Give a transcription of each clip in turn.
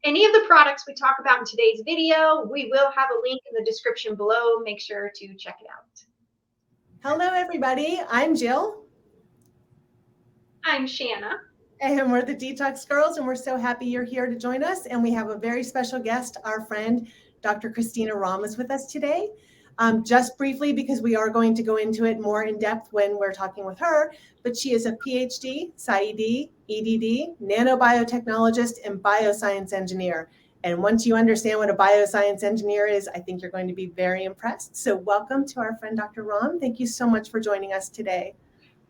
Any of the products we talk about in today's video, we will have a link in the description below. Make sure to check it out. Hello, everybody. I'm Jill. I'm Shanna. And we're the Detox Girls, and we're so happy you're here to join us. And we have a very special guest, our friend, Dr. Christina Rahm is with us today. Just briefly, because we are going to go into it more in depth when we're talking with her, but she is a PhD, PsyD, EDD, nanobiotechnologist, and bioscience engineer. And once you understand what a bioscience engineer is, I think you're going to be very impressed. So welcome to our friend, Dr. Rahm. Thank you so much for joining us today.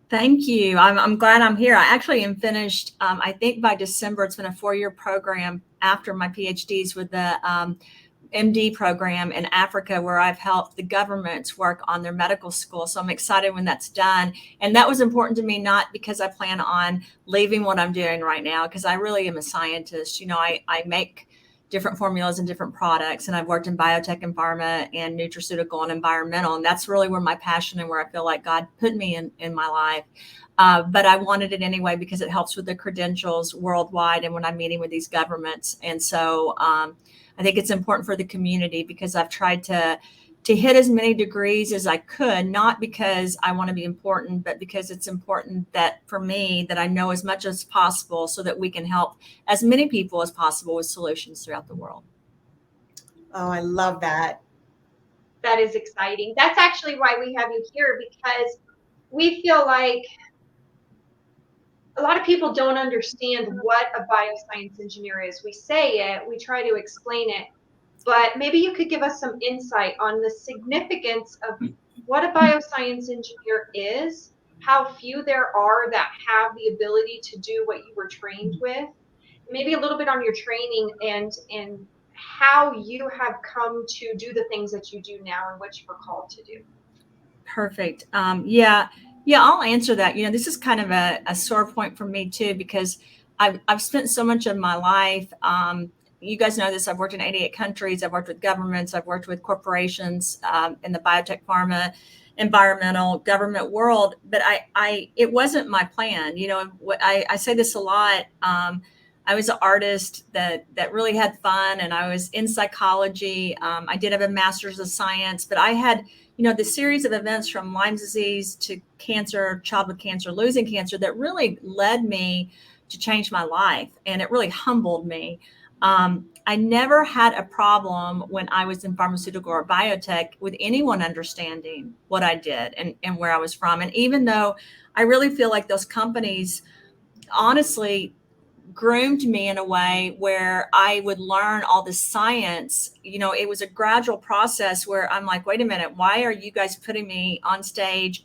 Thank you. I'm glad I'm here. I actually am finished, I think by December. It's been a 4-year program after my PhDs with the MD program in Africa, where I've helped the governments work on their medical school. So I'm excited when that's done. And that was important to me, not because I plan on leaving what I'm doing right now, because I really am a scientist. You know, I make different formulas and different products, and I've worked in biotech and pharma and nutraceutical and environmental, and that's really where my passion and where I feel like God put me in my life. But I wanted it anyway because it helps with the credentials worldwide and when I'm meeting with these governments. And so I think it's important for the community because I've tried to hit as many degrees as I could, not because I want to be important, but because it's important that for me that I know as much as possible so that we can help as many people as possible with solutions throughout the world. Oh, I love that. That is exciting. That's actually why we have you here, because we feel like a lot of people don't understand what a bioscience engineer is. We say it, we try to explain it, but maybe you could give us some insight on the significance of what a bioscience engineer is, how few there are that have the ability to do what you were trained with, maybe a little bit on your training and how you have come to do the things that you do now and what you were called to do. Perfect. Yeah, I'll answer that. You know, this is kind of a sore point for me too, because I've spent so much of my life, you guys know this, I've worked in 88 countries. I've worked with governments. I've worked with corporations in the biotech, pharma, environmental, government world. But it wasn't my plan. You know, I say this a lot. I was an artist that really had fun, and I was in psychology. I did have a master's of science, but I had, you know, the series of events from Lyme disease to cancer, childhood cancer, losing cancer that really led me to change my life. And it really humbled me. I never had a problem when I was in pharmaceutical or biotech with anyone understanding what I did and where I was from. And even though I really feel like those companies honestly groomed me in a way where I would learn all this science, you know, it was a gradual process where I'm like, wait a minute, why are you guys putting me on stage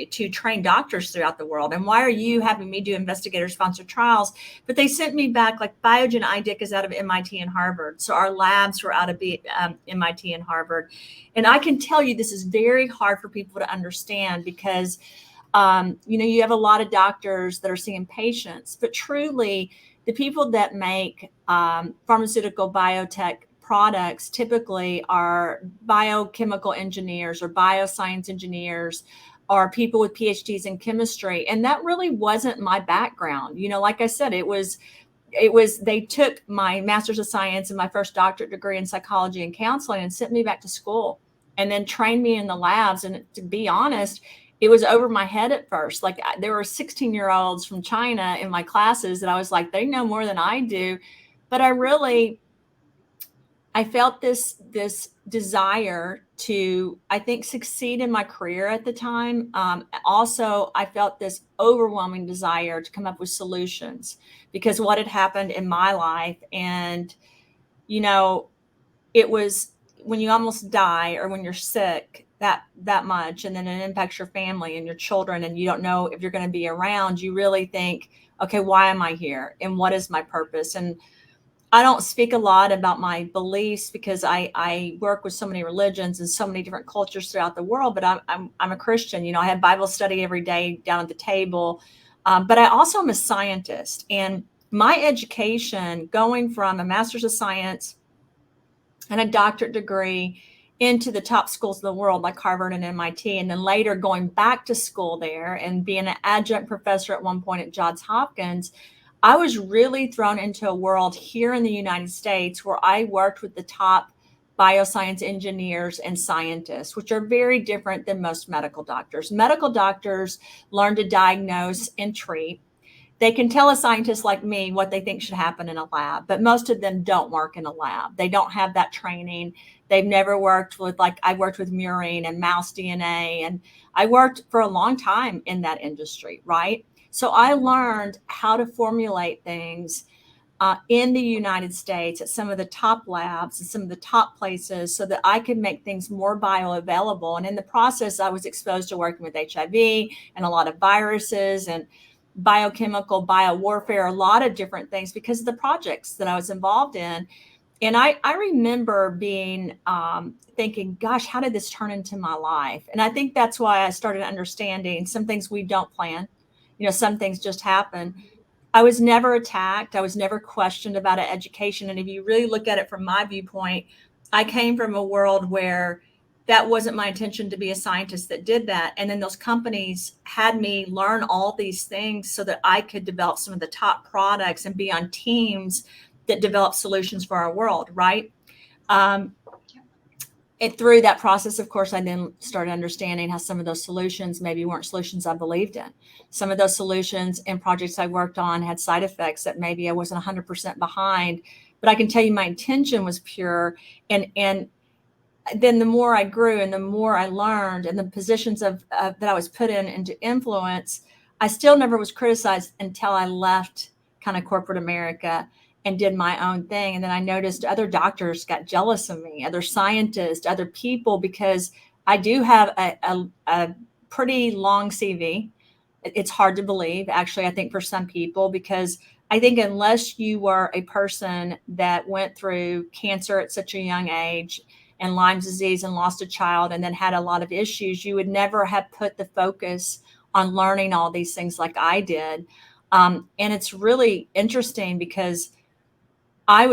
to train doctors throughout the world? And why are you having me do investigator-sponsored trials? But they sent me back, like Biogen IDIC is out of MIT and Harvard. So our labs were out of MIT and Harvard. And I can tell you this is very hard for people to understand because, you know, you have a lot of doctors that are seeing patients, but truly, the people that make pharmaceutical biotech products typically are biochemical engineers or bioscience engineers or people with PhDs in chemistry. And that really wasn't my background. You know, like I said, they took my master's of science and my first doctorate degree in psychology and counseling and sent me back to school and then trained me in the labs. And to be honest, it was over my head at first. Like there were 16-year-olds from China in my classes that I was like, they know more than I do. But I felt this desire to, I think, succeed in my career at the time. Also, I felt this overwhelming desire to come up with solutions because what had happened in my life. And, you know, it was when you almost die or when you're sick that much, and then it impacts your family and your children, and you don't know if you're going to be around, you really think, okay, why am I here? And what is my purpose? And I don't speak a lot about my beliefs because I work with so many religions and so many different cultures throughout the world, but I'm a Christian. You know, I have Bible study every day down at the table, but I also am a scientist. And my education, going from a master's of science and a doctorate degree into the top schools of the world like Harvard and MIT, and then later going back to school there and being an adjunct professor at one point at Johns Hopkins, I was really thrown into a world here in the United States where I worked with the top bioscience engineers and scientists, which are very different than most medical doctors. Medical doctors learn to diagnose and treat. They can tell a scientist like me what they think should happen in a lab, but most of them don't work in a lab. They don't have that training. They've never worked with, like, I worked with murine and mouse DNA, and I worked for a long time in that industry, right? So I learned how to formulate things in the United States at some of the top labs and some of the top places so that I could make things more bioavailable. And in the process, I was exposed to working with HIV and a lot of viruses and biochemical, biowarfare, a lot of different things because of the projects that I was involved in. And I remember being thinking, gosh, how did this turn into my life? And I think that's why I started understanding some things we don't plan. Some things just happen. I was never attacked. I was never questioned about education. And if you really look at it from my viewpoint, I came from a world where that wasn't my intention to be a scientist that did that. And then those companies had me learn all these things so that I could develop some of the top products and be on teams that develop solutions for our world, right? And through that process, of course, I then started understanding how some of those solutions maybe weren't solutions I believed in. Some of those solutions and projects I worked on had side effects that maybe I wasn't 100% behind, but I can tell you my intention was pure. And then the more I grew and the more I learned and the positions that I was put in into influence, I still never was criticized until I left kind of corporate America and did my own thing. And then I noticed other doctors got jealous of me, other scientists, other people, because I do have a pretty long CV. It's hard to believe, actually, I think, for some people, because I think unless you were a person that went through cancer at such a young age and Lyme disease and lost a child and then had a lot of issues, you would never have put the focus on learning all these things like I did. And it's really interesting because I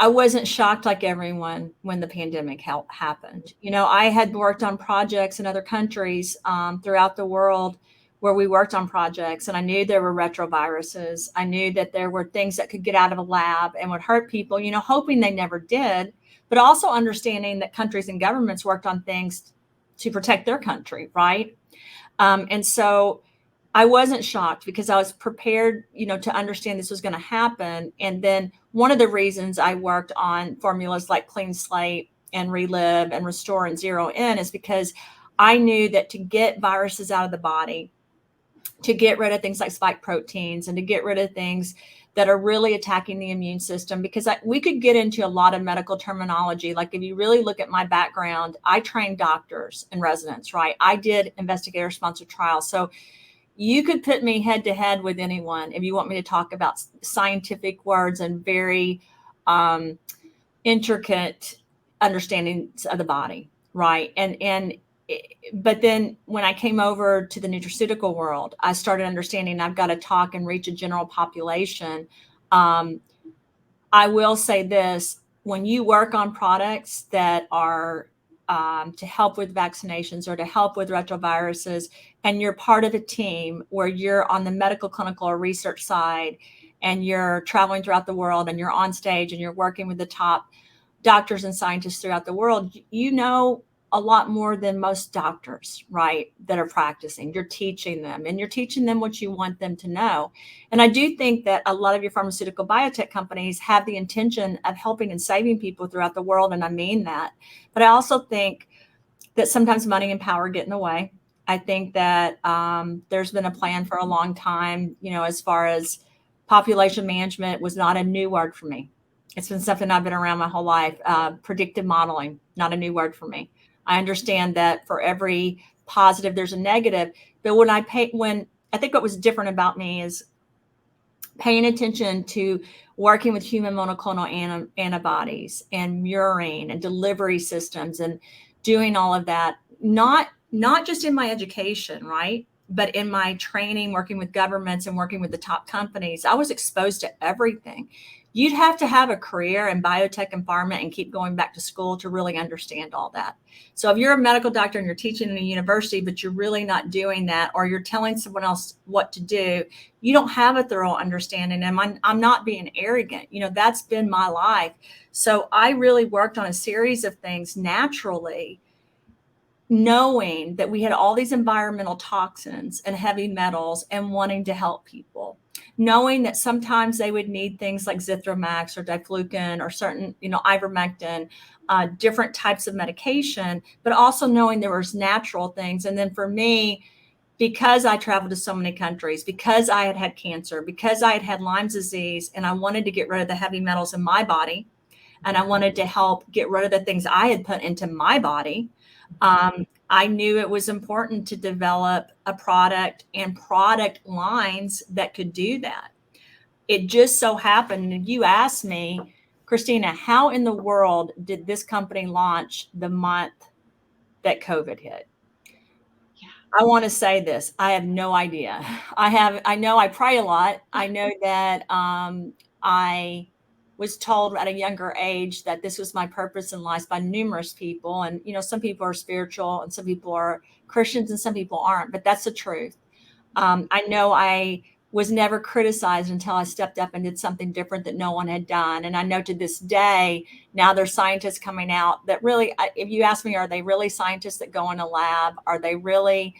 wasn't shocked like everyone when the pandemic happened. I had worked on projects in other countries throughout the world where we worked on projects, and I knew there were retroviruses. I knew that there were things that could get out of a lab and would hurt people, hoping they never did, but also understanding that countries and governments worked on things to protect their country, right? And so I wasn't shocked because I was prepared, to understand this was going to happen. And then one of the reasons I worked on formulas like Clean Slate and Relive and Restore and Zero In is because I knew that to get viruses out of the body, to get rid of things like spike proteins and to get rid of things that are really attacking the immune system, because we could get into a lot of medical terminology. Like if you really look at my background, I trained doctors and residents, right? I did investigator-sponsored trials. So you could put me head to head with anyone if you want me to talk about scientific words and very intricate understandings of the body, right? But then when I came over to the nutraceutical world, I started understanding I've got to talk and reach a general population. I will say this: when you work on products that are to help with vaccinations or to help with retroviruses, and you're part of a team where you're on the medical, clinical, or research side, and you're traveling throughout the world, and you're on stage, and you're working with the top doctors and scientists throughout the world, a lot more than most doctors, right, that are practicing. You're teaching them, and you're teaching them what you want them to know. And I do think that a lot of your pharmaceutical biotech companies have the intention of helping and saving people throughout the world, and I mean that. But I also think that sometimes money and power get in the way. I think that there's been a plan for a long time, as far as population management was not a new word for me. It's been something I've been around my whole life. Predictive modeling, not a new word for me. I understand that for every positive, there's a negative. But when I think what was different about me is paying attention to working with human monoclonal antibodies and murine and delivery systems and doing all of that, not just in my education, right? But in my training, working with governments and working with the top companies, I was exposed to everything. You'd have to have a career in biotech and pharma and keep going back to school to really understand all that. So if you're a medical doctor and you're teaching in a university, but you're really not doing that, or you're telling someone else what to do, you don't have a thorough understanding. And I'm not being arrogant. That's been my life. So I really worked on a series of things naturally, knowing that we had all these environmental toxins and heavy metals and wanting to help people, knowing that sometimes they would need things like zithromax or diflucan or certain, ivermectin, different types of medication, but also knowing there was natural things. And then for me, because I traveled to so many countries, because I had had cancer, because I had had Lyme's disease, and I wanted to get rid of the heavy metals in my body, and I wanted to help get rid of the things I had put into my body. I knew it was important to develop a product and product lines that could do that. It just so happened, and you asked me, Christina, how in the world did this company launch the month that COVID hit? I want to say this. I have no idea. I know I pray a lot. I know that I was told at a younger age that this was my purpose in life by numerous people. And, some people are spiritual and some people are Christians and some people aren't, but that's the truth. I know I was never criticized until I stepped up and did something different that no one had done. And I know to this day, now there's scientists coming out that really, if you ask me, are they really scientists that go in a lab? Are they really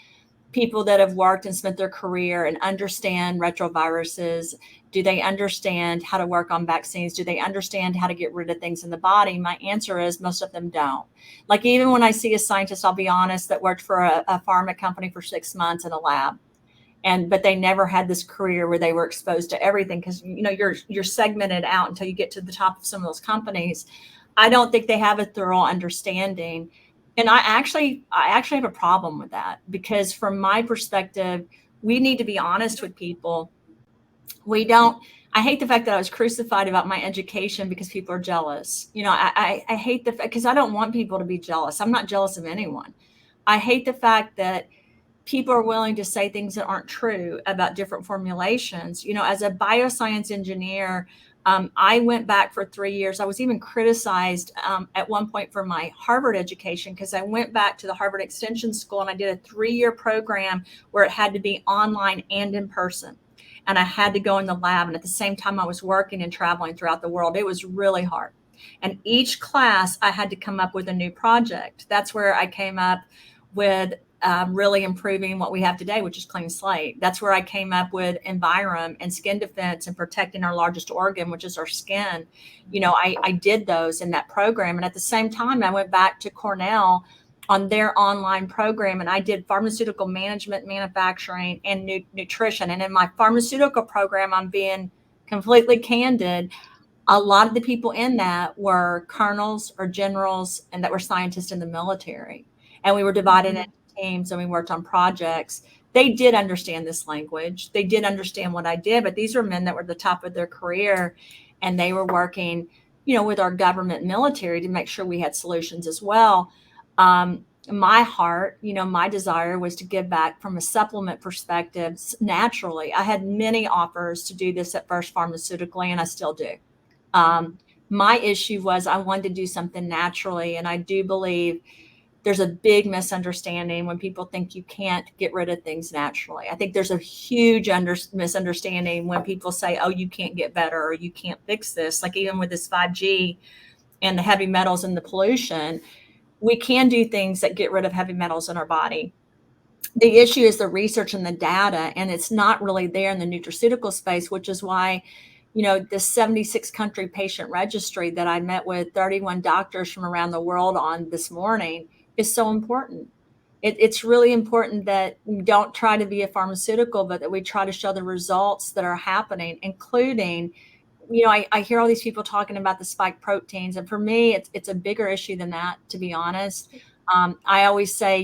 people that have worked and spent their career and understand retroviruses? Do they understand how to work on vaccines? Do they understand how to get rid of things in the body? My answer is most of them don't. Like even when I see a scientist, I'll be honest, that worked for a pharma company for 6 months in a lab, but they never had this career where they were exposed to everything, because you're segmented out until you get to the top of some of those companies. I don't think they have a thorough understanding. And I actually have a problem with that, because from my perspective, we need to be honest with people. I hate the fact that I was crucified about my education because people are jealous. I hate the fact, because I don't want people to be jealous. I'm not jealous of anyone. I hate the fact that people are willing to say things that aren't true about different formulations. As a bioscience engineer, I went back for 3 years. I was even criticized at one point for my Harvard education, because I went back to the Harvard Extension School and I did a 3-year program where it had to be online and in person. And I had to go in the lab. And at the same time, I was working and traveling throughout the world. It was really hard. And each class, I had to come up with a new project. That's where I came up with really improving what we have today, which is clean slate. That's where I came up with Environ and skin defense and protecting our largest organ, which is our skin. I did those in that program. And at the same time, I went back to Cornell on their online program, and I did pharmaceutical management, manufacturing, and nutrition. And in my pharmaceutical program, I'm being completely candid, a lot of the people in that were colonels or generals and that were scientists in the military. And we were divided into teams and we worked on projects. They did understand this language. They did understand what I did, but these were men that were at the top of their career, and they were working, with our government military to make sure we had solutions as well. My heart, my desire was to give back from a supplement perspective naturally. I had many offers to do this at first pharmaceutically, and I still do. My issue was I wanted to do something naturally. And I do believe there's a big misunderstanding when people think you can't get rid of things naturally. I think there's a huge misunderstanding when people say, oh, you can't get better or you can't fix this. Like even with this 5G and the heavy metals and the pollution, we can do things that get rid of heavy metals in our body. The issue is the research and the data, and it's not really there in the nutraceutical space, which is why the 76 country patient registry that I met with 31 doctors from around the world on this morning is so important. It's really important that we don't try to be a pharmaceutical, but that we try to show the results that are happening, including, I hear all these people talking about the spike proteins. And for me, it's a bigger issue than that, to be honest. I always say,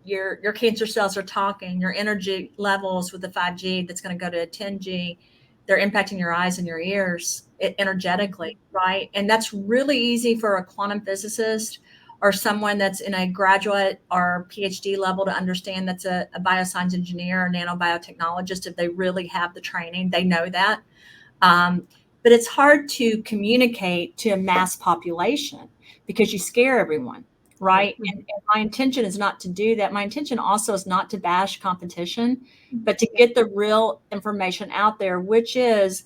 your cancer cells are talking, your energy levels with the 5G that's going to go to 10G, they're impacting your eyes and your ears energetically, right? And that's really easy for a quantum physicist or someone that's in a graduate or PhD level to understand. That's a bioscience engineer or nanobiotechnologist. If they really have the training, they know that. but it's hard to communicate to a mass population because you scare everyone, right? And my intention is not to do that. My intention also is not to bash competition, but to get the real information out there, which is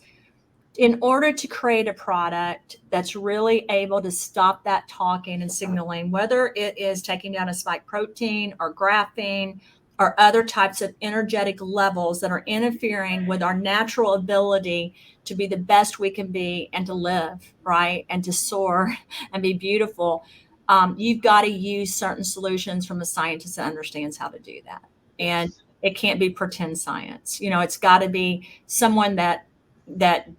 in order to create a product that's really able to stop that talking and signaling, whether it is taking down a spike protein or graphene or other types of energetic levels that are interfering with our natural ability to be the best we can be and to live, right? And to soar and be beautiful. You've got to use certain solutions from a scientist that understands how to do that. And it can't be pretend science. It's got to be someone that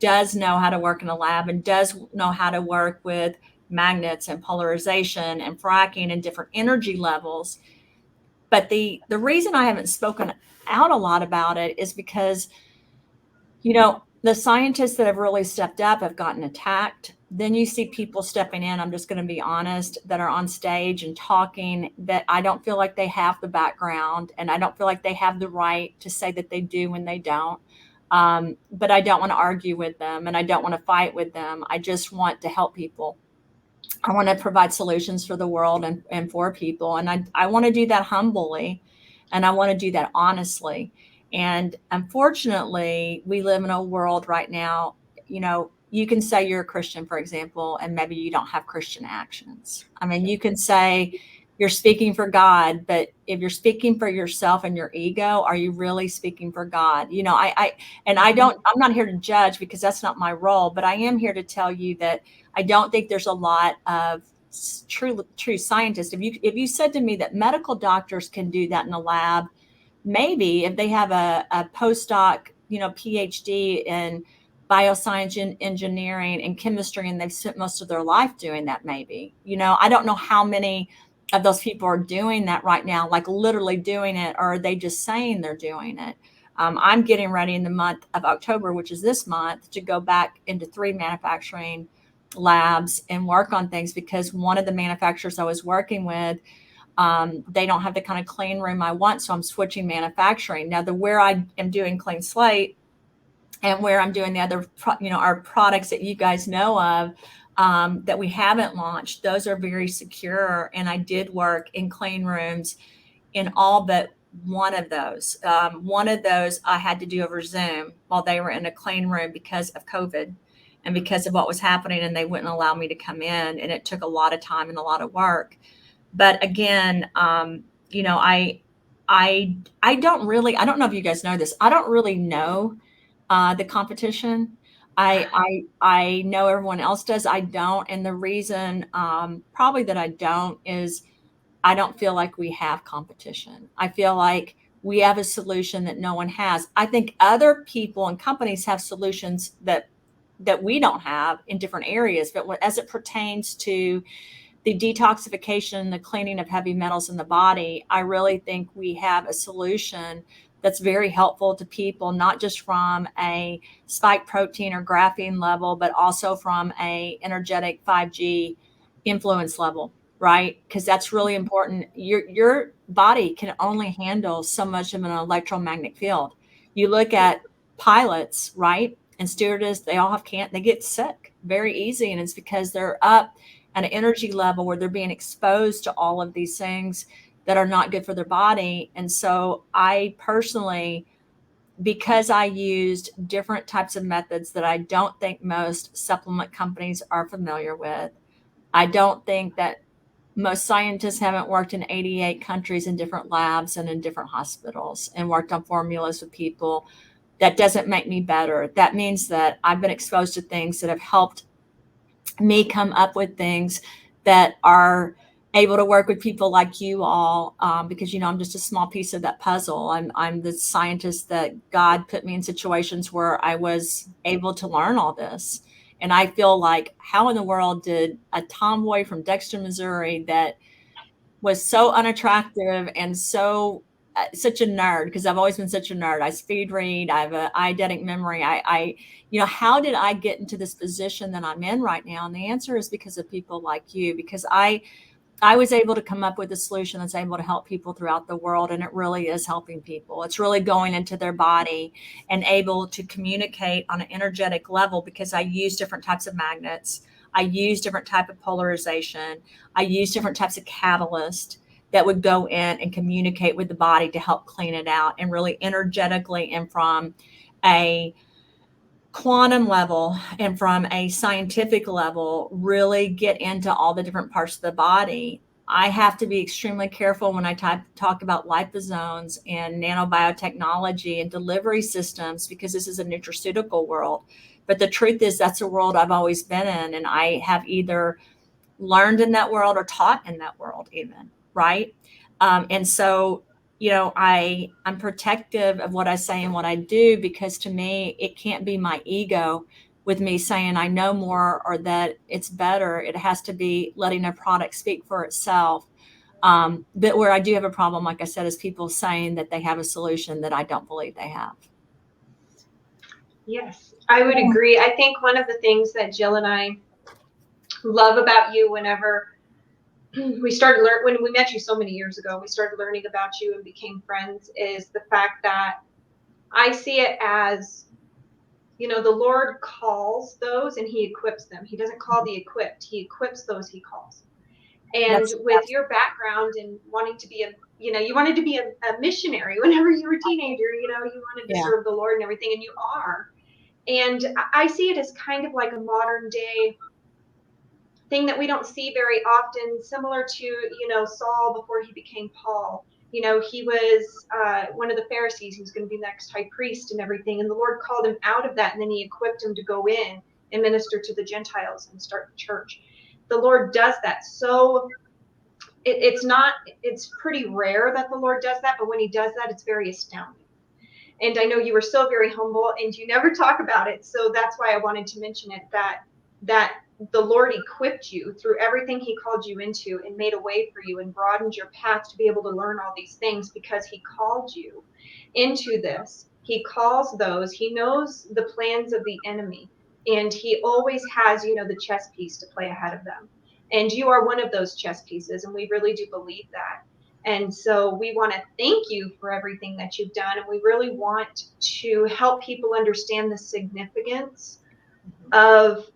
does know how to work in a lab and does know how to work with magnets and polarization and fracking and different energy levels. But the reason I haven't spoken out a lot about it is because, the scientists that have really stepped up have gotten attacked. Then you see people stepping in, I'm just going to be honest, that are on stage and talking that I don't feel like they have the background, and I don't feel like they have the right to say that they do when they don't. But I don't want to argue with them, and I don't want to fight with them. I just want to help people. I want to provide solutions for the world and for people. And I want to do that humbly, and I want to do that honestly. And unfortunately, we live in a world right now, you can say you're a Christian, for example, and maybe you don't have Christian actions. I mean, you can say you're speaking for God, but if you're speaking for yourself and your ego, are you really speaking for God? I'm not here to judge because that's not my role, but I am here to tell you that I don't think there's a lot of true scientists. If you said to me that medical doctors can do that in a lab, maybe if they have a postdoc, PhD in bioscience engineering and chemistry, and they've spent most of their life doing that, maybe, I don't know how many of those people are doing that right now, like literally doing it, or are they just saying they're doing it? I'm getting ready in the month of October, which is this month, to go back into 3 manufacturing labs and work on things because one of the manufacturers I was working with, they don't have the kind of clean room I want. So I'm switching manufacturing. Now, where I am doing clean slate and where I'm doing the other, our products that you guys know of, that we haven't launched, those are very secure. And I did work in clean rooms in all but one of those. One of those I had to do over Zoom while they were in a clean room because of COVID and because of what was happening, and they wouldn't allow me to come in. And it took a lot of time and a lot of work. But again, I don't know if you guys know this. I don't really know the competition. I know everyone else does. I don't. And the reason probably that I don't is I don't feel like we have competition. I feel like we have a solution that no one has. I think other people and companies have solutions that we don't have in different areas. But as it pertains to the detoxification, the cleaning of heavy metals in the body, I really think we have a solution that's very helpful to people, not just from a spike protein or graphene level, but also from a energetic 5G influence level, right? Because that's really important. Your body can only handle so much of an electromagnetic field. You look at pilots, right? And stewardess, they get sick very easy. And it's because they're up at an energy level where they're being exposed to all of these things that are not good for their body. And so I personally, because I used different types of methods that I don't think most supplement companies are familiar with, I don't think that most scientists haven't worked in 88 countries in different labs and in different hospitals and worked on formulas with people. That doesn't make me better. That means that I've been exposed to things that have helped me come up with things that are able to work with people like you all, because I'm just a small piece of that puzzle. I'm the scientist that God put me in situations where I was able to learn all this. And I feel like, how in the world did a tomboy from Dexter, Missouri, that was so unattractive and such a nerd, because I've always been such a nerd. I speed read. I have an eidetic memory. How did I get into this position that I'm in right now? And the answer is because of people like you, because I I was able to come up with a solution that's able to help people throughout the world. And it really is helping people. It's really going into their body and able to communicate on an energetic level, because I use different types of magnets. I use different type of polarization. I use different types of catalyst that would go in and communicate with the body to help clean it out, and really energetically and from a quantum level and from a scientific level really get into all the different parts of the body. I have to be extremely careful when I talk about liposomes and nanobiotechnology and delivery systems, because this is a nutraceutical world. But the truth is, that's a world I've always been in, and I have either learned in that world or taught in that world even, right? And so, I'm protective of what I say and what I do, because to me, it can't be my ego with me saying I know more or that it's better. It has to be letting a product speak for itself. But where I do have a problem, like I said, is people saying that they have a solution that I don't believe they have. Yes, I would agree. I think one of the things that Jill and I love about you, whenever we started when we met you so many years ago, we started learning about you and became friends, is the fact that I see it as, the Lord calls those and he equips them. He doesn't call the equipped. He equips those he calls. And with your background and wanting to be you wanted to be a missionary whenever you were a teenager, you wanted to serve the Lord and everything, and you are. And I see it as kind of like a modern day thing that we don't see very often, similar to, Saul before he became Paul. He was one of the Pharisees. He was going to be the next high priest and everything. And the Lord called him out of that, and then he equipped him to go in and minister to the Gentiles and start the church. The Lord does that. So it's pretty rare that the Lord does that, but when he does that, it's very astounding. And I know you were so very humble and you never talk about it. So that's why I wanted to mention it, that the Lord equipped you through everything he called you into and made a way for you and broadened your path to be able to learn all these things, because he called you into this. He calls those, he knows the plans of the enemy, and he always has, the chess piece to play ahead of them. And you are one of those chess pieces, and we really do believe that. And so we want to thank you for everything that you've done. And we really want to help people understand the significance of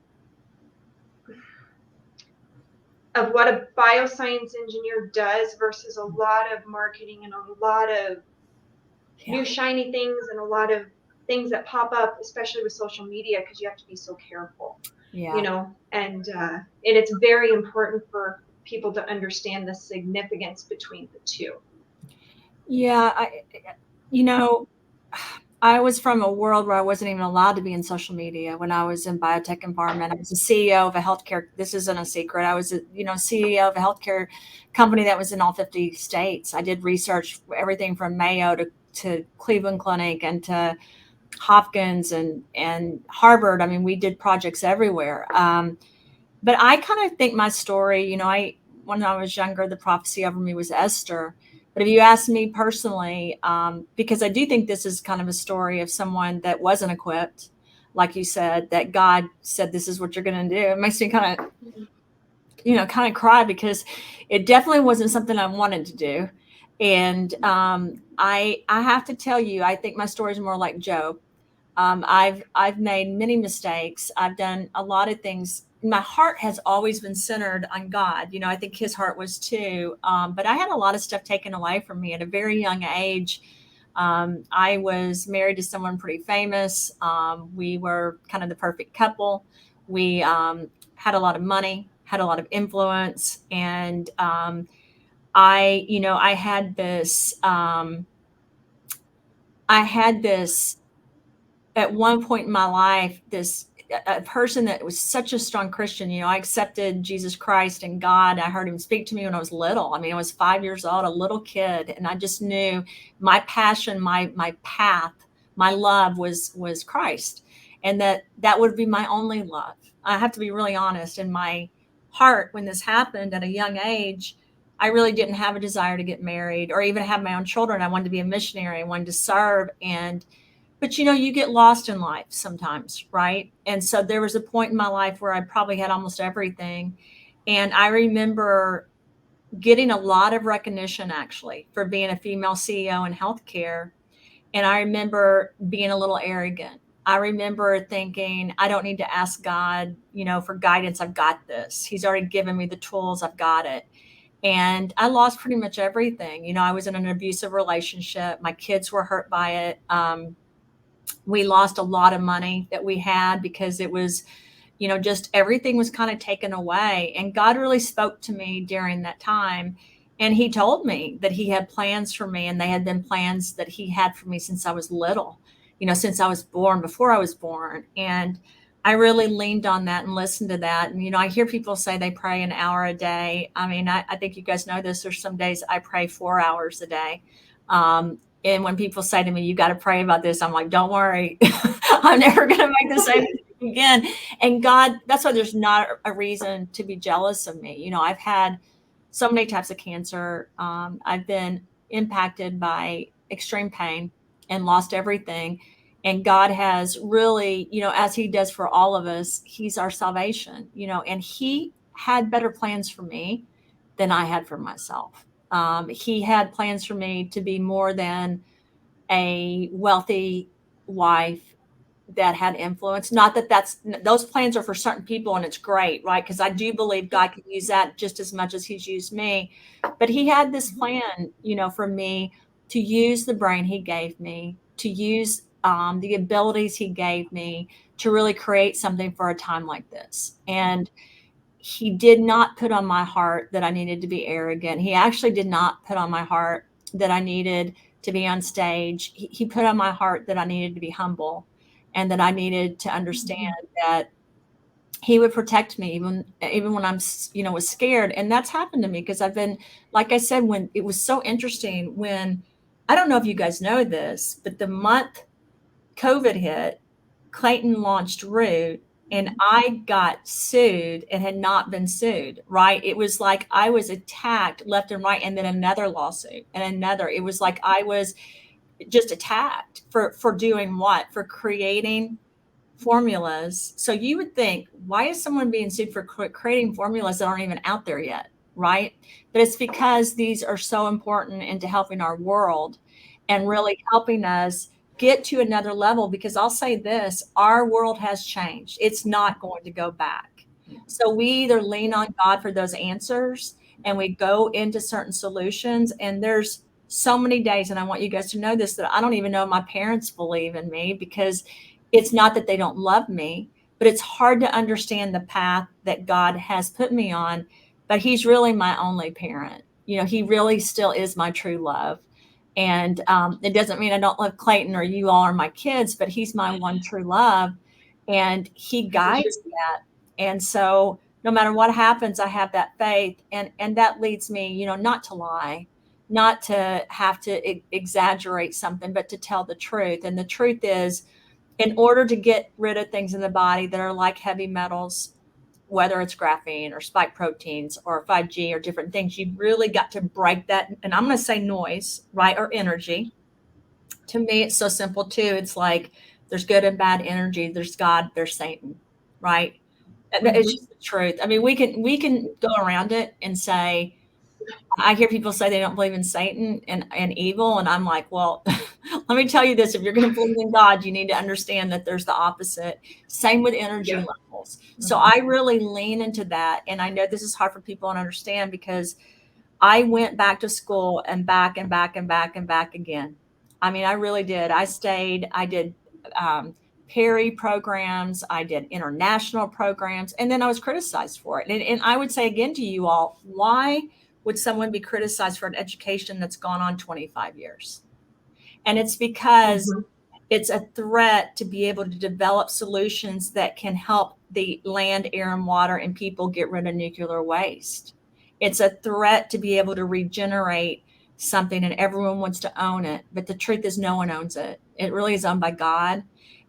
what a bioscience engineer does versus a lot of marketing and a lot of new shiny things and a lot of things that pop up, especially with social media, because you have to be so careful, and it's very important for people to understand the significance between the two. Yeah, I was from a world where I wasn't even allowed to be in social media. When I was in biotech environment, I was a CEO of a healthcare. This isn't a secret. I was CEO of a healthcare company that was in all 50 states. I did research, everything from Mayo to Cleveland Clinic and to Hopkins and Harvard. I mean, we did projects everywhere. But I kind of think my story, when I was younger, the prophecy over me was Esther. But if you ask me personally, because I do think this is kind of a story of someone that wasn't equipped, like you said, that God said, this is what you're going to do. It makes me kind of cry, because it definitely wasn't something I wanted to do. And I have to tell you, I think my story is more like Job. I've made many mistakes. I've done a lot of things. My heart has always been centered on God. I think his heart was too. But I had a lot of stuff taken away from me at a very young age. I was married to someone pretty famous. We were kind of the perfect couple. We had a lot of money, had a lot of influence. And I had this at one point in my life, a person that was such a strong Christian. I accepted Jesus Christ and God. I heard him speak to me when I was little. I mean, I was 5 years old, a little kid, and I just knew my passion, my path, my love was Christ, and that would be my only love. I have to be really honest. In my heart, when this happened at a young age, I really didn't have a desire to get married or even have my own children. I wanted to be a missionary. I wanted to serve. But you get lost in life sometimes, right? And so there was a point in my life where I probably had almost everything. And I remember getting a lot of recognition actually for being a female CEO in healthcare. And I remember being a little arrogant. I remember thinking, I don't need to ask God, for guidance. I've got this. He's already given me the tools. I've got it. And I lost pretty much everything. I was in an abusive relationship. My kids were hurt by it. We lost a lot of money that we had because it was, just everything was kind of taken away. And God really spoke to me during that time. And he told me that he had plans for me, and they had been plans that he had for me since I was little, since I was born, before I was born. And I really leaned on that and listened to that. And, I hear people say they pray an hour a day. I mean, I think you guys know this. There's some days I pray 4 hours a day. And when people say to me, you got to pray about this, I'm like, don't worry. I'm never going to make the same mistake again. And God, that's why there's not a reason to be jealous of me. I've had so many types of cancer. I've been impacted by extreme pain and lost everything. And God has really, as he does for all of us, he's our salvation, and he had better plans for me than I had for myself. He had plans for me to be more than a wealthy wife that had influence. Not that those plans are for certain people and it's great, right? Because I do believe God can use that just as much as he's used me. But he had this plan, for me to use the brain he gave me, to use the abilities he gave me to really create something for a time like this. And he did not put on my heart that I needed to be arrogant. He actually did not put on my heart that I needed to be on stage. He put on my heart that I needed to be humble, and that I needed to understand that he would protect me even when I'm, was scared. And that's happened to me because I've been, like I said, when it was so interesting when, I don't know if you guys know this, but the month COVID hit, Clayton launched Root, and I got sued and had not been sued, right? It was like I was attacked left and right, and then another lawsuit and another. It was like I was just attacked for doing what? For creating formulas. So you would think, why is someone being sued for creating formulas that aren't even out there yet, right? But it's because these are so important into helping our world and really helping us get to another level. Because I'll say this, our world has changed. It's not going to go back. So we either lean on God for those answers and we go into certain solutions. And there's so many days, and I want you guys to know this, that I don't even know my parents believe in me, because it's not that they don't love me, but it's hard to understand the path that God has put me on. But he's really my only parent. He really still is my true love. And it doesn't mean I don't love Clayton or you all are my kids, but he's my one true love. And he guides that. And so no matter what happens, I have that faith. And that leads me, not to lie, not to have to exaggerate something, but to tell the truth. And the truth is, in order to get rid of things in the body that are like heavy metals, whether it's graphene or spike proteins or 5G or different things, you've really got to break that. And I'm going to say noise, right? Or energy. To me, it's so simple too. It's like there's good and bad energy. There's God, there's Satan, right? It's just the truth. I mean, we can go around it and say, I hear people say they don't believe in Satan and evil. And I'm like, well, let me tell you this. If you're going to believe in God, you need to understand that there's the opposite. Same with energy levels. So I really lean into that. And I know this is hard for people to understand, because I went back to school and back and back and back and back again. I mean, I really did. I did Perry programs. I did international programs. And then I was criticized for it. And I would say again to you all, why would someone be criticized for an education that's gone on 25 years? And it's because it's a threat to be able to develop solutions that can help the land, air, and water and people get rid of nuclear waste. It's a threat to be able to regenerate something, and everyone wants to own it. But the truth is, no one owns it. It really is owned by God.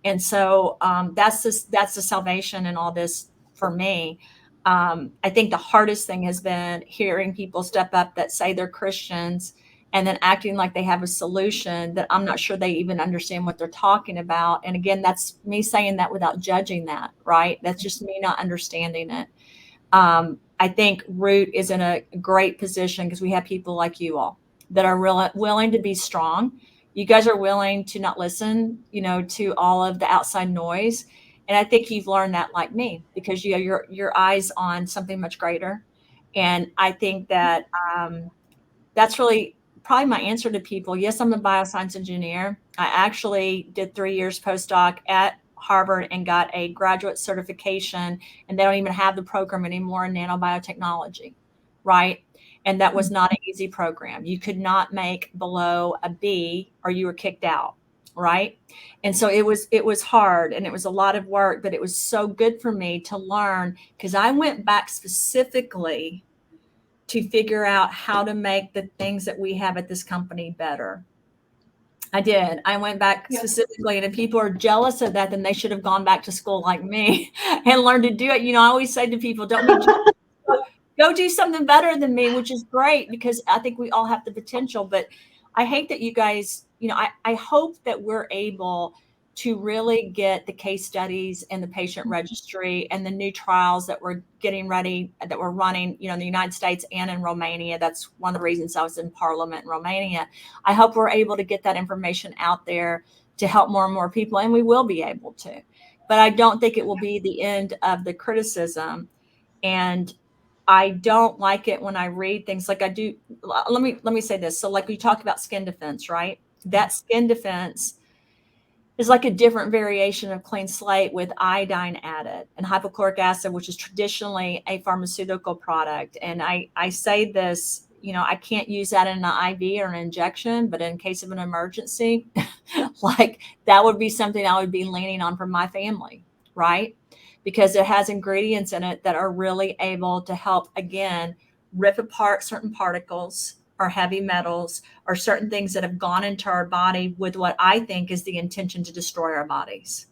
And so that's the salvation in all this for me. I think the hardest thing has been hearing people step up that say they're Christians and then acting like they have a solution that I'm not sure they even understand what they're talking about. And again, that's me saying that without judging that, right? That's just me not understanding it. I think Root is in a great position because we have people like you all that are willing to be strong. You guys are willing to not listen, to all of the outside noise. And I think you've learned that like me because you have your eyes on something much greater. And I think that that's really probably my answer to people. Yes, I'm a bioscience engineer. I actually did 3 years postdoc at Harvard and got a graduate certification, and they don't even have the program anymore in nanobiotechnology, right? And that was not an easy program. You could not make below a B or you were kicked out, right? And so it was hard and it was a lot of work, but it was so good for me to learn because I went back specifically to figure out how to make the things that we have at this company better. I did. I went back specifically, and if people are jealous of that, then they should have gone back to school like me and learned to do it. I always say to people, don't be jealous. Go do something better than me, which is great because I think we all have the potential. But I hate that you guys, I hope that we're able to really get the case studies and the patient registry and the new trials that we're getting ready, that we're running, in the United States and in Romania. That's one of the reasons I was in Parliament in Romania. I hope we're able to get that information out there to help more and more people, and we will be able to. But I don't think it will be the end of the criticism. And I don't like it when I read things like I do. Let me say this. So like we talk about skin defense, right? That skin defense is like a different variation of clean slate with iodine added and hypochloric acid, which is traditionally a pharmaceutical product. And I say this, I can't use that in an IV or an injection, but in case of an emergency, like that would be something I would be leaning on for my family, right? Because it has ingredients in it that are really able to help, again, rip apart certain particles or heavy metals or certain things that have gone into our body with what I think is the intention to destroy our bodies.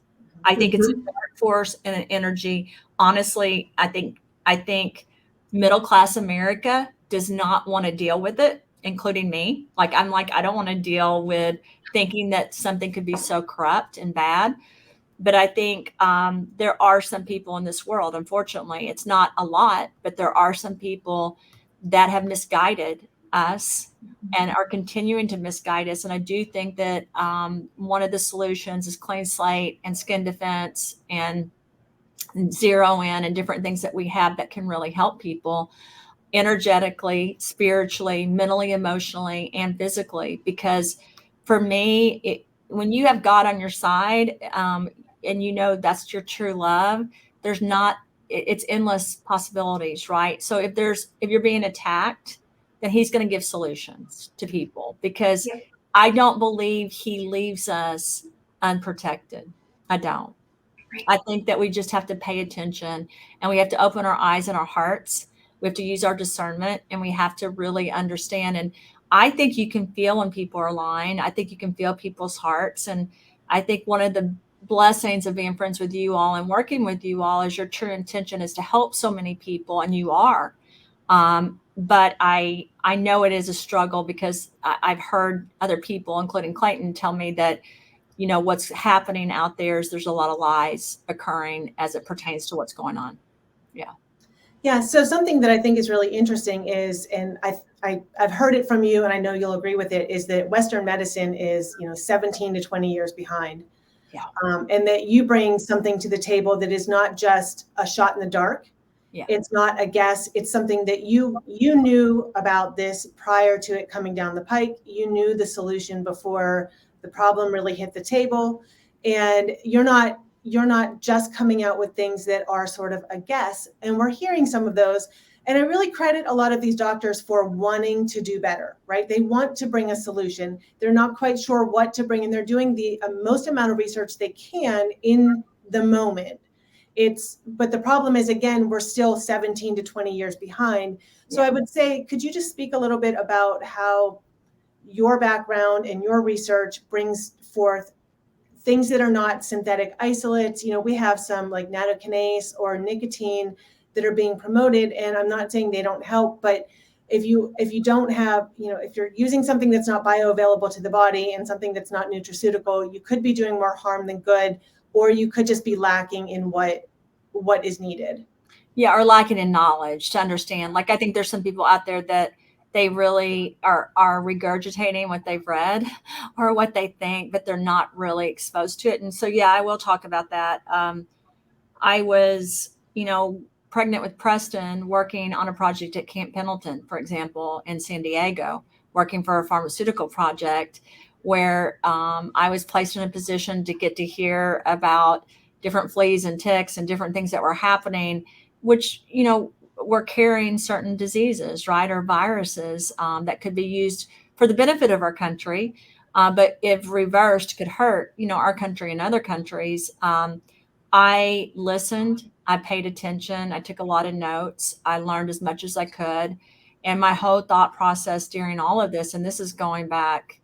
I think it's a dark force and an energy. Honestly, I think middle class America does not want to deal with it, including me. I don't want to deal with thinking that something could be so corrupt and bad. But I think there are some people in this world, unfortunately, it's not a lot, but there are some people that have misguided us and are continuing to misguide us. And I do think that one of the solutions is clean slate and skin defense and zero in and different things that we have that can really help people energetically, spiritually, mentally, emotionally, and physically. Because for me, when you have God on your side, and that's your true love, it's endless possibilities, right? So if you're being attacked, then he's going to give solutions to people because I don't believe he leaves us unprotected. I don't. I think that we just have to pay attention and we have to open our eyes and our hearts. We have to use our discernment and we have to really understand. And I think you can feel when people are lying. I think you can feel people's hearts. And I think one of the blessings of being friends with you all and working with you all is your true intention is to help so many people, and you are. But I know it is a struggle because I've heard other people, including Clayton, tell me that, what's happening out there is there's a lot of lies occurring as it pertains to what's going on. Yeah. Yeah. So something that I think is really interesting is, and I've heard it from you, and I know you'll agree with it, is that Western medicine is, 17 to 20 years behind. Yeah. And that you bring something to the table that is not just a shot in the dark. Yeah. It's not a guess. It's something that you knew about this prior to it coming down the pike. You knew the solution before the problem really hit the table. And you're not just coming out with things that are sort of a guess. And we're hearing some of those. And I really credit a lot of these doctors for wanting to do better, right? They want to bring a solution. They're not quite sure what to bring, and they're doing the most amount of research they can in the moment. But the problem is, again, we're still 17 to 20 years behind. So I would say, could you just speak a little bit about how your background and your research brings forth things that are not synthetic isolates? We have some like nattokinase or nicotine that are being promoted, and I'm not saying they don't help, but if you don't have, if you're using something that's not bioavailable to the body and something that's not nutraceutical, you could be doing more harm than good, or you could just be lacking in what is needed. Yeah, or lacking in knowledge to understand. Like, I think there's some people out there that they really are regurgitating what they've read or what they think, but they're not really exposed to it. And so, yeah, I will talk about that. I was, pregnant with Preston, working on a project at Camp Pendleton, for example, in San Diego, working for a pharmaceutical project where I was placed in a position to get to hear about different fleas and ticks and different things that were happening, which, were carrying certain diseases, right, or viruses that could be used for the benefit of our country, but if reversed could hurt, our country and other countries. I listened, I paid attention, I took a lot of notes, I learned as much as I could. And my whole thought process during all of this, and this is going back,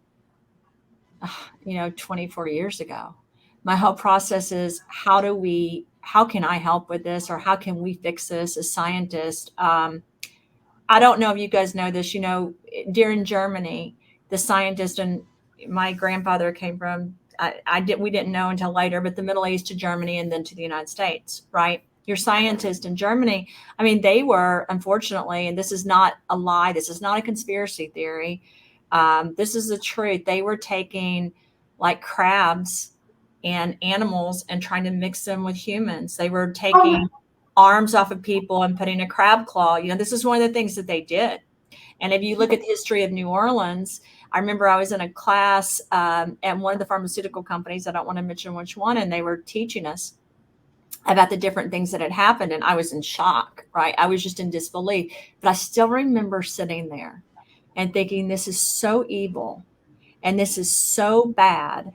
24 years ago, my whole process is how can I help with this, or how can we fix this as scientists? I don't know if you guys know this, during Germany, the scientist, and my grandfather came from, we didn't know until later, but the Middle East to Germany and then to the United States, right? Your scientists in Germany, I mean, they were, unfortunately, and this is not a lie, this is not a conspiracy theory. This is the truth. They were taking like crabs and animals and trying to mix them with humans. They were taking arms off of people and putting a crab claw. This is one of the things that they did. And if you look at the history of New Orleans, I remember I was in a class at one of the pharmaceutical companies, I don't want to mention which one, and they were teaching us about the different things that had happened. And I was in shock, right? I was just in disbelief. But I still remember sitting there and thinking, this is so evil and this is so bad.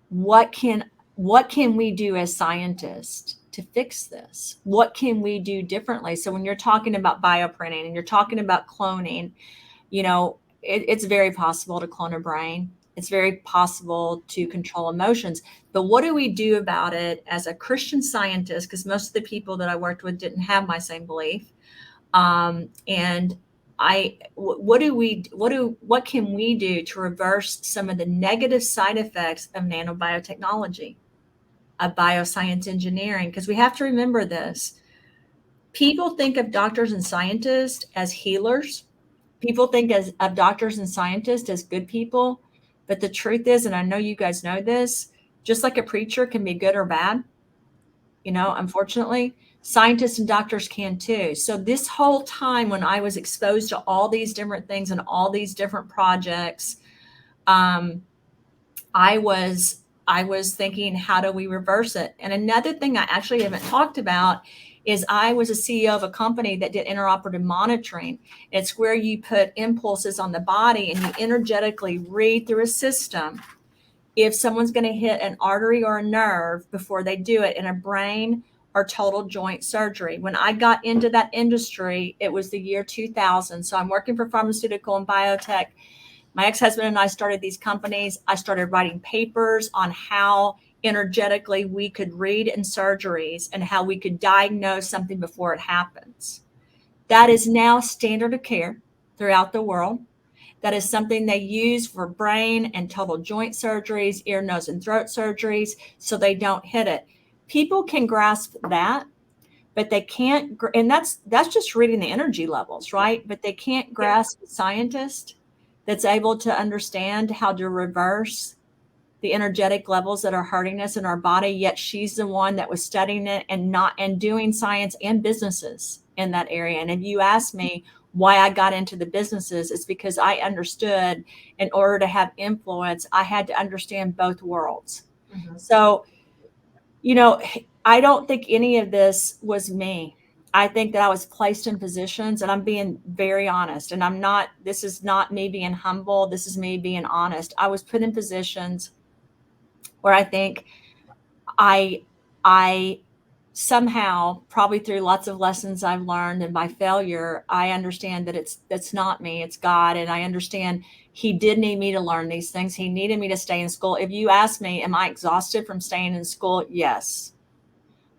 What can we do as scientists to fix this? What can we do differently? So when you're talking about bioprinting and you're talking about cloning, it's very possible to clone a brain. It's very possible to control emotions. But what do we do about it as a Christian scientist? Because most of the people that I worked with didn't have my same belief. And what can we do to reverse some of the negative side effects of nanobiotechnology, of bioscience engineering? Because we have to remember this. People think of doctors and scientists as healers. People think of doctors and scientists as good people. But the truth is, and I know you guys know this, just like a preacher can be good or bad, unfortunately, scientists and doctors can too. So this whole time when I was exposed to all these different things and all these different projects, I was thinking, how do we reverse it? And another thing I actually haven't talked about is I was a CEO of a company that did interoperative monitoring. It's where you put impulses on the body and you energetically read through a system if someone's going to hit an artery or a nerve before they do it in a brain or total joint surgery. When I got into that industry, it was the year 2000. So I'm working for pharmaceutical and biotech. My ex-husband and I started these companies. I started writing papers on how energetically we could read in surgeries and how we could diagnose something before it happens. That is now standard of care throughout the world. That is something they use for brain and total joint surgeries, ear, nose, and throat surgeries, so they don't hit it. People can grasp that, but they can't, and that's just reading the energy levels, right? But they can't grasp a scientist that's able to understand how to reverse the energetic levels that are hurting us in our body. Yet she's the one that was studying it and doing science and businesses in that area. And if you ask me why I got into the businesses, it's because I understood in order to have influence, I had to understand both worlds. Mm-hmm. So, I don't think any of this was me. I think that I was placed in positions, and I'm being very honest, and this is not me being humble. This is me being honest. I was put in positions where I think I somehow, probably through lots of lessons I've learned and by failure, I understand that that's not me, it's God. And I understand He did need me to learn these things. He needed me to stay in school. If you ask me, am I exhausted from staying in school? Yes.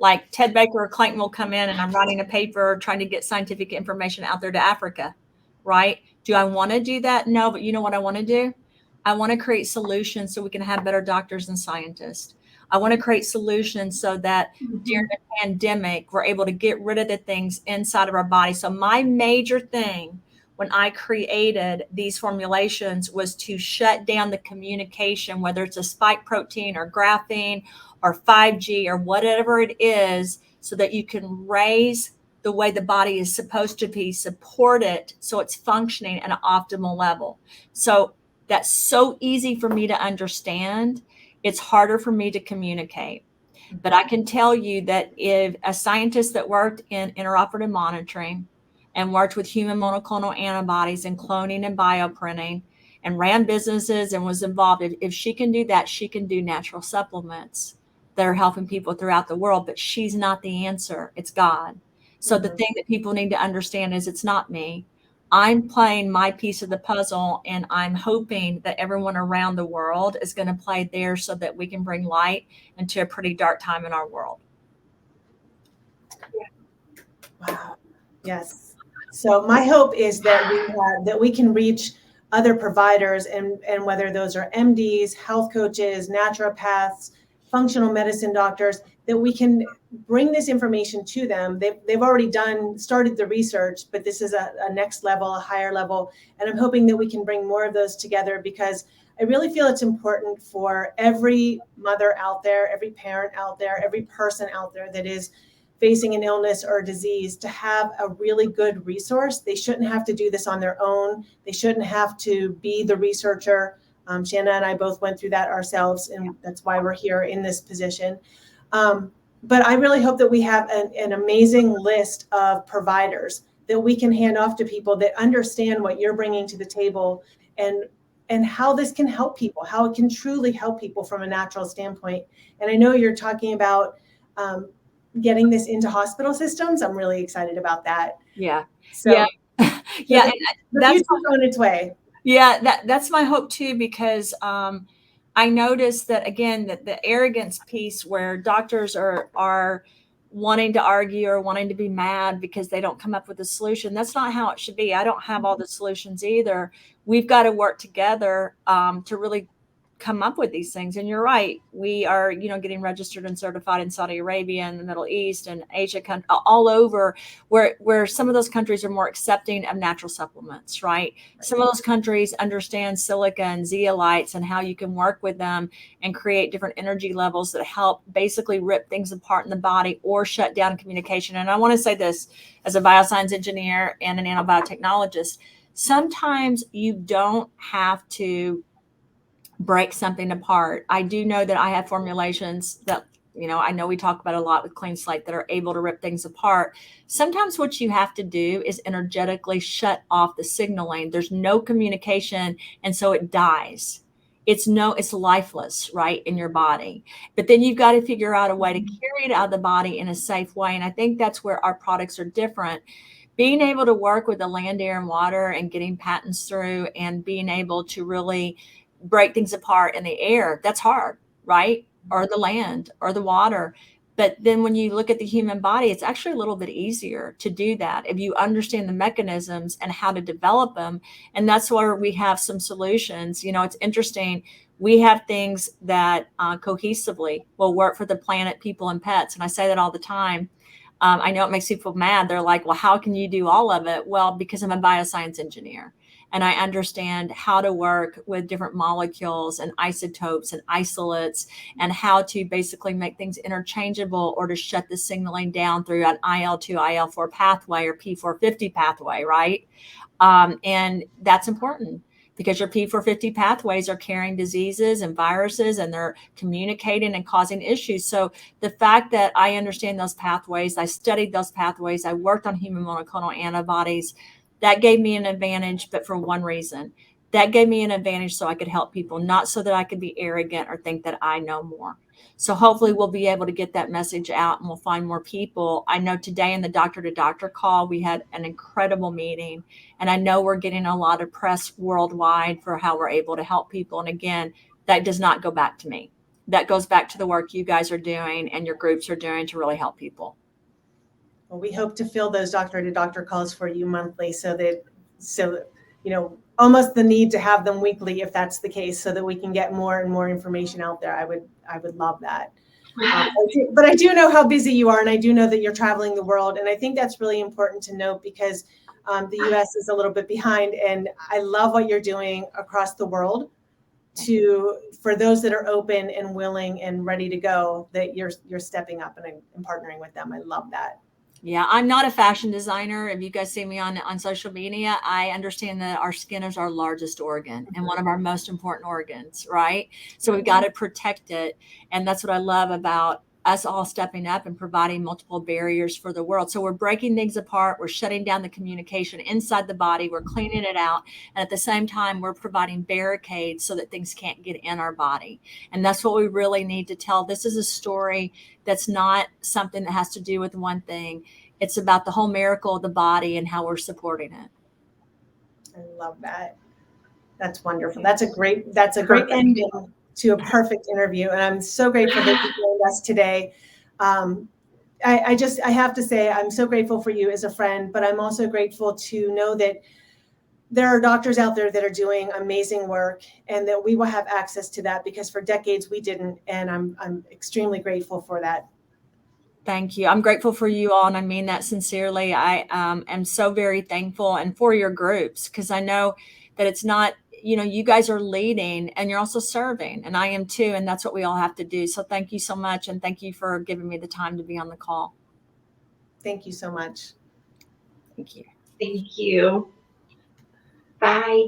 Like Ted Baker or Clayton will come in and I'm writing a paper trying to get scientific information out there to Africa, right? Do I want to do that? No, but you know what I want to do? I want to create solutions so we can have better doctors and scientists. I want to create solutions so that during the pandemic, we're able to get rid of the things inside of our body. So my major thing when I created these formulations was to shut down the communication, whether it's a spike protein or graphene or 5G or whatever it is, so that you can raise the way the body is supposed to be, support it so it's functioning at an optimal level. So that's so easy for me to understand. It's harder for me to communicate. But I can tell you that if a scientist that worked in interoperative monitoring and worked with human monoclonal antibodies and cloning and bioprinting and ran businesses and was involved, if she can do that, she can do natural supplements that are helping people throughout the world. But she's not the answer. It's God. So the thing that people need to understand is it's not me. I'm playing my piece of the puzzle, and I'm hoping that everyone around the world is going to play theirs so that we can bring light into a pretty dark time in our world. Wow. Yes. So my hope is that we can reach other providers, and whether those are MDs, health coaches, naturopaths, functional medicine doctors, that we can bring this information to them. They've already started the research, but this is a next level, a higher level. And I'm hoping that we can bring more of those together, because I really feel it's important for every mother out there, every parent out there, every person out there that is facing an illness or a disease to have a really good resource. They shouldn't have to do this on their own. They shouldn't have to be the researcher. Shanna and I both went through that ourselves, and that's why we're here in this position. But I really hope that we have an amazing list of providers that we can hand off to people that understand what you're bringing to the table, and how this can help people, how it can truly help people from a natural standpoint. And I know you're talking about getting this into hospital systems. I'm really excited about that. Yeah. So, yeah. Yeah. That's on its way. Yeah. That's my hope too, because I noticed that, again, that the arrogance piece where doctors are wanting to argue or wanting to be mad because they don't come up with a solution. That's not how it should be. I don't have all the solutions either. We've got to work together to really come up with these things. And you're right. We are, getting registered and certified in Saudi Arabia and the Middle East and Asia, all over, where some of those countries are more accepting of natural supplements, right? Some of those countries understand silica and zeolites and how you can work with them and create different energy levels that help basically rip things apart in the body or shut down communication. And I want to say this as a bioscience engineer and an nanobiotechnologist, sometimes you don't have to break something apart. I do know that I have formulations that, I know we talk about a lot with Clean Slate, that are able to rip things apart. Sometimes what you have to do is energetically shut off the signaling. There's no communication, and so it dies. It's lifeless, right, in your body. But then you've got to figure out a way to carry it out of the body in a safe way. And I think that's where our products are different. Being able to work with the land, air, and water and getting patents through and being able to really break things apart in the air, that's hard, right? Or the land or the water. But then when you look at the human body, it's actually a little bit easier to do that if you understand the mechanisms and how to develop them. And that's where we have some solutions. It's interesting. We have things that cohesively will work for the planet, people, and pets. And I say that all the time. I know it makes people mad. They're like, well, how can you do all of it? Well, because I'm a bioscience engineer. And I understand how to work with different molecules and isotopes and isolates, and how to basically make things interchangeable or to shut the signaling down through an IL-2, IL-4 pathway or P450 pathway, right? And that's important, because your P450 pathways are carrying diseases and viruses, and they're communicating and causing issues. So the fact that I understand those pathways, I studied those pathways, I worked on human monoclonal antibodies, that gave me an advantage, but for one reason. That gave me an advantage so I could help people, not so that I could be arrogant or think that I know more. So hopefully we'll be able to get that message out, and we'll find more people. I know today in the doctor-to-doctor call, we had an incredible meeting, and I know we're getting a lot of press worldwide for how we're able to help people. And again, that does not go back to me. That goes back to the work you guys are doing and your groups are doing to really help people. Well, we hope to fill those doctor-to-doctor calls for you monthly, so almost the need to have them weekly if that's the case, so that we can get more and more information out there. I would love that. But I do know how busy you are, and I do know that you're traveling the world, and I think that's really important to note, because the U.S. is a little bit behind, and I love what you're doing across the world for those that are open and willing and ready to go, that you're stepping up and partnering with them. I love that. Yeah, I'm not a fashion designer. If you guys see me on social media, I understand that our skin is our largest organ and one of our most important organs, right? So we've got to protect it. And that's what I love about us all stepping up and providing multiple barriers for the world. So we're breaking things apart. We're shutting down the communication inside the body. We're cleaning it out. And at the same time, we're providing barricades so that things can't get in our body. And that's what we really need to tell. This is a story that's not something that has to do with one thing. It's about the whole miracle of the body and how we're supporting it. I love that. That's wonderful. That's a great ending to a perfect interview. And I'm so grateful that you joined us today. I have to say, I'm so grateful for you as a friend, but I'm also grateful to know that there are doctors out there that are doing amazing work, and that we will have access to that, because for decades we didn't. And I'm extremely grateful for that. Thank you. I'm grateful for you all, and I mean that sincerely. I am so very thankful, and for your groups, because I know that it's not, you guys are leading and you're also serving, and I am too, and that's what we all have to do. So thank you so much, and thank you for giving me the time to be on the call. Thank you so much. Thank you. Thank you. Bye.